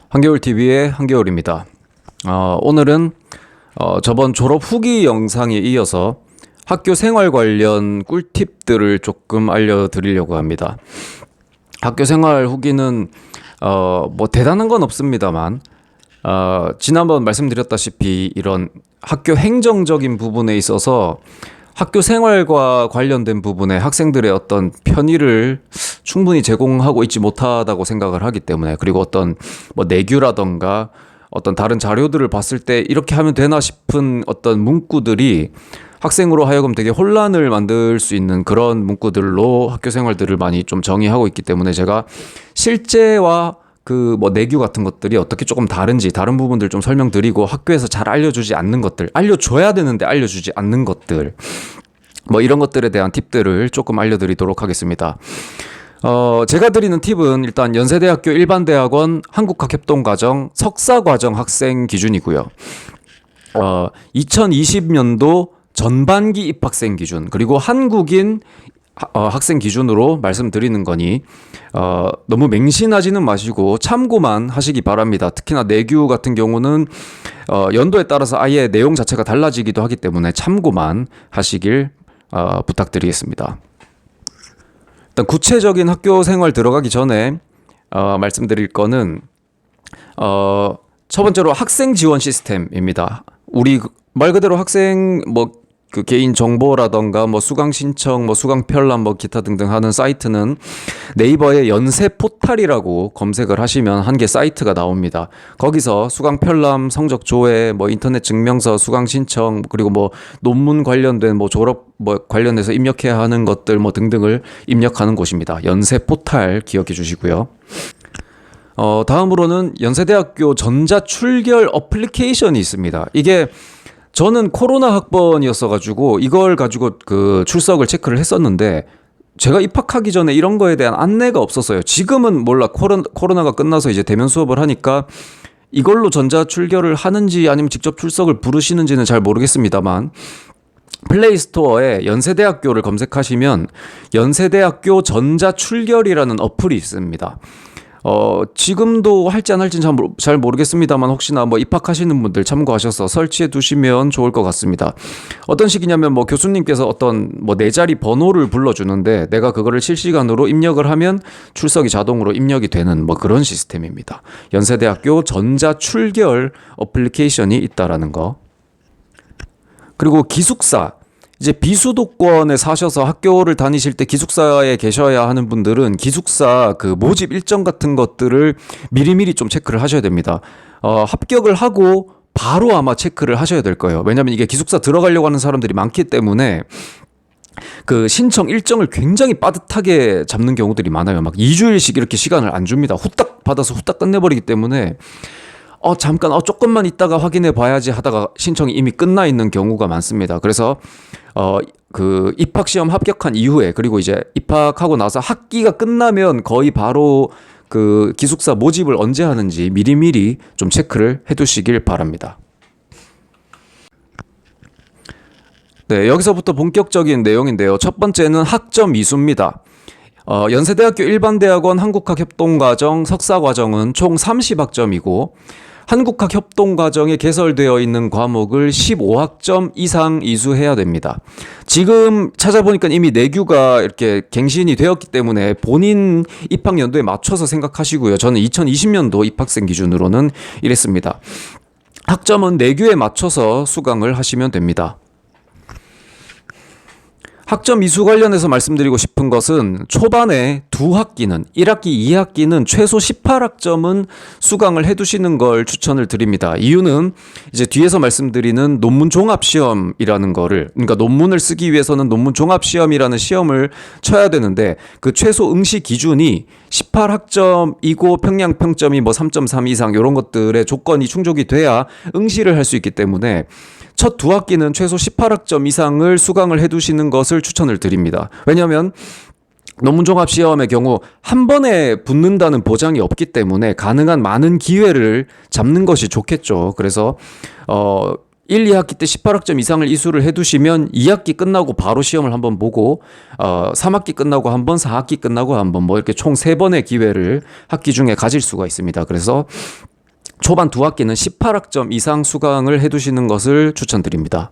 한겨울TV의 한겨울입니다. 오늘은 저번 졸업 후기 영상에 이어서 학교 생활 관련 꿀팁들을 조금 알려드리려고 합니다. 학교 생활 후기는 뭐 대단한 건 없습니다만 지난번 말씀드렸다시피 이런 학교 행정적인 부분에 있어서 학교 생활과 관련된 부분에 학생들의 어떤 편의를 충분히 제공하고 있지 못하다고 생각을 하기 때문에, 그리고 어떤 뭐 내규라던가 어떤 다른 자료들을 봤을 때 이렇게 하면 되나 싶은 어떤 문구들이 학생으로 하여금 되게 혼란을 만들 수 있는 그런 문구들로 학교 생활들을 많이 좀 정의하고 있기 때문에, 제가 실제와 그 뭐 내규 같은 것들이 어떻게 조금 다른지, 다른 부분들 좀 설명드리고, 학교에서 잘 알려주지 않는 것들, 알려줘야 되는데 알려주지 않는 것들, 뭐 이런 것들에 대한 팁들을 조금 알려드리도록 하겠습니다. 제가 드리는 팁은 일단 연세대학교 일반대학원 한국학협동과정 석사과정 학생 기준이고요. 2020년도 전반기 입학생 기준, 그리고 한국인 학생 기준으로 말씀드리는 거니 너무 맹신하지는 마시고 참고만 하시기 바랍니다. 특히나 내규 같은 경우는 연도에 따라서 아예 내용 자체가 달라지기도 하기 때문에 참고만 하시길 부탁드리겠습니다. 일단 구체적인 학교 생활 들어가기 전에 말씀드릴 거는 첫 번째로 학생 지원 시스템입니다. 우리 말 그대로 학생 그 개인 정보라던가 수강 신청, 수강 편람, 기타 등등 하는 사이트는 네이버에 연세 포탈이라고 검색을 하시면 한 개 사이트가 나옵니다. 거기서 수강 편람, 성적 조회, 인터넷 증명서, 수강 신청, 그리고 논문 관련된 졸업 관련해서 입력해야 하는 것들 등등을 입력하는 곳입니다. 연세 포탈 기억해 주시고요. 다음으로는 연세대학교 전자출결 어플리케이션이 있습니다. 이게 저는 코로나 학번이었어가지고 이걸 가지고 그 출석을 체크를 했었는데, 제가 입학하기 전에 이런 거에 대한 안내가 없었어요. 지금은 몰라, 코로나가 끝나서 이제 대면 수업을 하니까 이걸로 전자출결을 하는지 아니면 직접 출석을 부르시는지는 잘 모르겠습니다만, 플레이스토어에 연세대학교를 검색하시면 연세대학교 전자출결이라는 어플이 있습니다. 지금도 할지 안 할지는 잘 모르겠습니다만, 혹시나 입학하시는 분들 참고하셔서 설치해 두시면 좋을 것 같습니다. 어떤 식이냐면 교수님께서 어떤 네 자리 번호를 불러주는데, 내가 그거를 실시간으로 입력을 하면 출석이 자동으로 입력이 되는 그런 시스템입니다. 연세대학교 전자출결 어플리케이션이 있다라는 거. 그리고 기숙사, 이제 비수도권에 사셔서 학교를 다니실 때 기숙사에 계셔야 하는 분들은 기숙사 그 모집 일정 같은 것들을 미리미리 좀 체크를 하셔야 됩니다. 합격을 하고 바로 아마 체크를 하셔야 될 거예요. 왜냐면 이게 기숙사 들어가려고 하는 사람들이 많기 때문에 그 신청 일정을 굉장히 빠듯하게 잡는 경우들이 많아요. 2주일씩 이렇게 시간을 안 줍니다. 후딱 받아서 후딱 끝내버리기 때문에 잠깐 조금만 있다가 확인해 봐야지 하다가 신청이 이미 끝나 있는 경우가 많습니다. 그래서 그 입학 시험 합격한 이후에, 그리고 이제 입학하고 나서 학기가 끝나면 거의 바로 그 기숙사 모집을 언제 하는지 미리미리 좀 체크를 해 두시길 바랍니다. 네, 여기서부터 본격적인 내용인데요. 첫 번째는 학점 이수입니다. 연세대학교 일반대학원 한국학협동과정 석사과정은 총 30학점이고, 한국학협동과정에 개설되어 있는 과목을 15학점 이상 이수해야 됩니다. 지금 찾아보니까 이미 내규가 이렇게 갱신이 되었기 때문에 본인 입학 연도에 맞춰서 생각하시고요. 저는 2020년도 입학생 기준으로는 이랬습니다. 학점은 내규에 맞춰서 수강을 하시면 됩니다. 학점 이수 관련해서 말씀드리고 싶은 것은, 초반에 두 학기는 1학기, 2학기는 최소 18학점은 수강을 해두시는 걸 추천을 드립니다. 이유는 이제 뒤에서 말씀드리는 논문 종합시험이라는 거를, 그러니까 논문을 쓰기 위해서는 논문 종합시험이라는 시험을 쳐야 되는데, 그 최소 응시 기준이 18학점이고 평량 평점이 3.3 이상 이런 것들의 조건이 충족이 돼야 응시를 할 수 있기 때문에 첫 두 학기는 최소 18학점 이상을 수강을 해두시는 것을 추천을 드립니다. 왜냐하면 논문 종합 시험의 경우 한 번에 붙는다는 보장이 없기 때문에 가능한 많은 기회를 잡는 것이 좋겠죠. 그래서 1, 2학기 때 18학점 이상을 이수를 해두시면 2학기 끝나고 바로 시험을 한번 보고 3학기 끝나고 한 번, 4학기 끝나고 한 번, 이렇게 총 3번의 기회를 학기 중에 가질 수가 있습니다. 그래서 초반 두 학기는 18학점 이상 수강을 해두시는 것을 추천드립니다.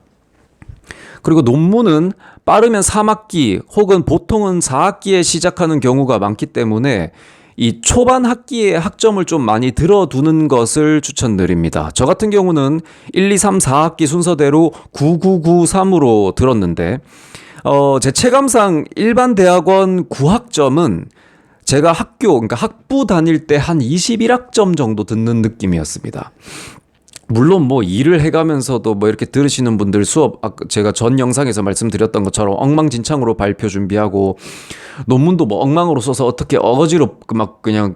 그리고 논문은 빠르면 3학기 혹은 보통은 4학기에 시작하는 경우가 많기 때문에 이 초반 학기에 학점을 좀 많이 들어두는 것을 추천드립니다. 저 같은 경우는 1, 2, 3, 4학기 순서대로 9993으로 들었는데 제 체감상 일반 대학원 9학점은 제가 그러니까 학부 다닐 때 한 21학점 정도 듣는 느낌이었습니다. 물론 뭐 일을 해가면서도 뭐 이렇게 들으시는 분들 수업 제가 전 영상에서 말씀드렸던 것처럼 엉망진창으로 발표 준비하고 논문도 뭐 엉망으로 써서 어떻게 어거지로 막 그냥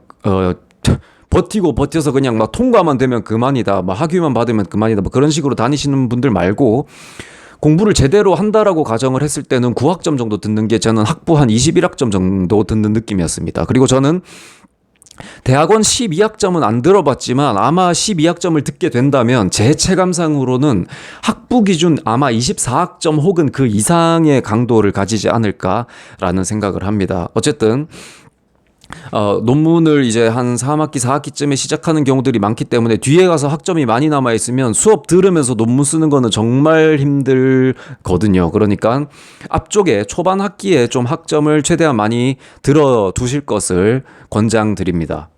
버텨서 그냥 막 통과만 되면 그만이다, 막 학위만 받으면 그만이다, 뭐 그런 식으로 다니시는 분들 말고 공부를 제대로 한다라고 가정을 했을 때는 9학점 정도 듣는 게 저는 학부 한 21학점 정도 듣는 느낌이었습니다. 그리고 저는 대학원 12학점은 안 들어봤지만 아마 12학점을 듣게 된다면 제 체감상으로는 학부 기준 아마 24학점 혹은 그 이상의 강도를 가지지 않을까라는 생각을 합니다. 어쨌든 논문을 이제 한 3학기, 4학기쯤에 시작하는 경우들이 많기 때문에 뒤에 가서 학점이 많이 남아있으면 수업 들으면서 논문 쓰는 거는 정말 힘들거든요. 그러니까 앞쪽에 초반 학기에 좀 학점을 최대한 많이 들어두실 것을 권장드립니다.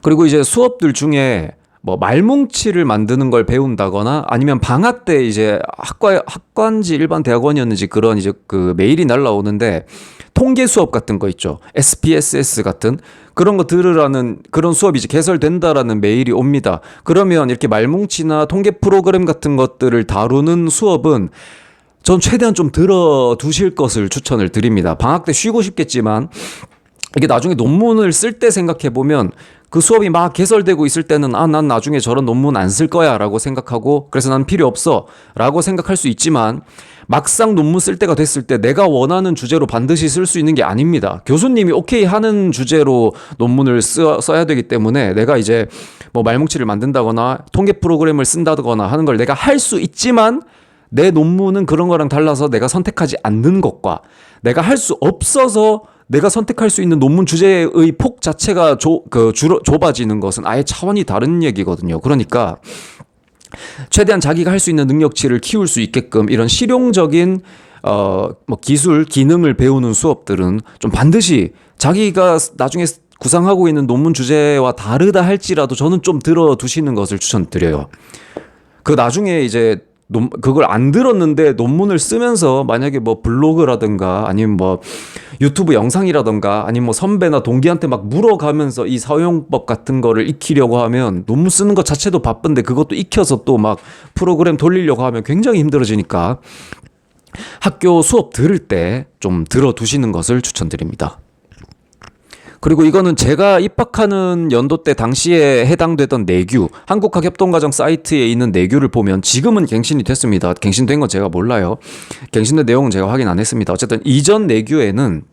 그리고 이제 수업들 중에 뭐 말뭉치를 만드는 걸 배운다거나 아니면 방학 때 이제 학과인지 일반 대학원이었는지 그런 이제 그 메일이 날라오는데 통계 수업 같은 거 있죠. SPSS 같은 그런 거 들으라는 그런 수업이 이제 개설된다라는 메일이 옵니다. 그러면 이렇게 말뭉치나 통계 프로그램 같은 것들을 다루는 수업은 전 최대한 좀 들어두실 것을 추천을 드립니다. 방학 때 쉬고 싶겠지만 이게 나중에 논문을 쓸 때 생각해보면 그 수업이 막 개설되고 있을 때는 난 나중에 저런 논문 안 쓸 거야 라고 생각하고 그래서 난 필요 없어 라고 생각할 수 있지만 막상 논문 쓸 때가 됐을 때 내가 원하는 주제로 반드시 쓸 수 있는 게 아닙니다. 교수님이 오케이 하는 주제로 논문을 써야 되기 때문에 내가 이제 뭐 말뭉치를 만든다거나 통계 프로그램을 쓴다거나 하는 걸 내가 할 수 있지만 내 논문은 그런 거랑 달라서 내가 선택하지 않는 것과 내가 할 수 없어서 내가 선택할 수 있는 논문 주제의 폭 자체가 좁아지는 것은 아예 차원이 다른 얘기거든요. 그러니까 최대한 자기가 할 수 있는 능력치를 키울 수 있게끔 이런 실용적인 뭐 기술, 기능을 배우는 수업들은 좀 반드시 자기가 나중에 구상하고 있는 논문 주제와 다르다 할지라도 저는 좀 들어두시는 것을 추천드려요. 그 나중에 이제 그걸 안 들었는데 논문을 쓰면서 만약에 뭐 블로그라든가 아니면 뭐 유튜브 영상이라든가 아니면 뭐 선배나 동기한테 막 물어가면서 이 사용법 같은 거를 익히려고 하면 논문 쓰는 것 자체도 바쁜데 그것도 익혀서 또 막 프로그램 돌리려고 하면 굉장히 힘들어지니까 학교 수업 들을 때 좀 들어두시는 것을 추천드립니다. 그리고 이거는 제가 입학하는 연도 때 당시에 해당되던 내규, 한국학협동과정 사이트에 있는 내규를 보면 지금은 갱신이 됐습니다. 갱신된 건 제가 몰라요. 갱신된 내용은 제가 확인 안 했습니다. 어쨌든 이전 내규에는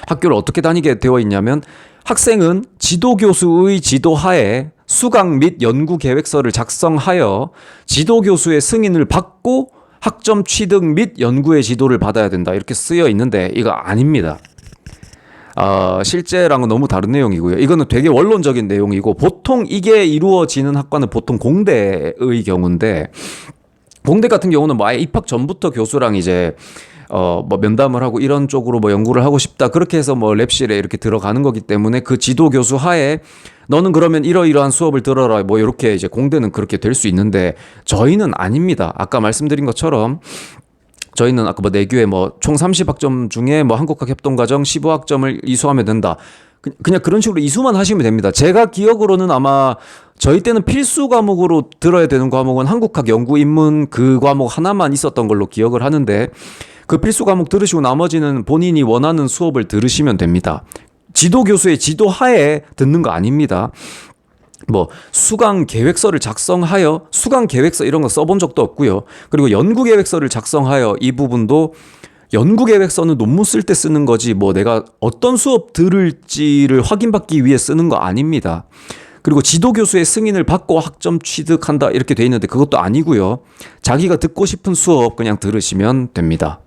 학교를 어떻게 다니게 되어 있냐면 학생은 지도교수의 지도하에 수강 및 연구 계획서를 작성하여 지도교수의 승인을 받고 학점 취득 및 연구의 지도를 받아야 된다. 이렇게 쓰여 있는데 이거 아닙니다. 실제랑은 너무 다른 내용이고요. 이거는 되게 원론적인 내용이고 보통 이게 이루어지는 학과는 보통 공대의 경우인데 공대 같은 경우는 뭐 아예 입학 전부터 교수랑 이제 뭐 면담을 하고 이런 쪽으로 뭐 연구를 하고 싶다 그렇게 해서 뭐 랩실에 이렇게 들어가는 거기 때문에 그 지도 교수 하에 너는 그러면 이러이러한 수업을 들어라 뭐 이렇게 이제 공대는 그렇게 될 수 있는데 저희는 아닙니다. 아까 말씀드린 것처럼 저희는 아까 뭐 내규에 뭐 총 30학점 중에 뭐 한국학협동과정 15학점을 이수하면 된다. 그냥 그런 식으로 이수만 하시면 됩니다. 제가 기억으로는 아마 저희 때는 필수 과목으로 들어야 되는 과목은 한국학 연구인문 그 과목 하나만 있었던 걸로 기억을 하는데 그 필수 과목 들으시고 나머지는 본인이 원하는 수업을 들으시면 됩니다. 지도 교수의 지도하에 듣는 거 아닙니다. 뭐 수강 계획서를 작성하여 수강 계획서 이런 거 써본 적도 없고요. 그리고 연구 계획서를 작성하여 이 부분도 연구 계획서는 논문 쓸 때 쓰는 거지 뭐 내가 어떤 수업 들을지를 확인받기 위해 쓰는 거 아닙니다. 그리고 지도 교수의 승인을 받고 학점 취득한다 이렇게 돼 있는데 그것도 아니고요. 자기가 듣고 싶은 수업 그냥 들으시면 됩니다.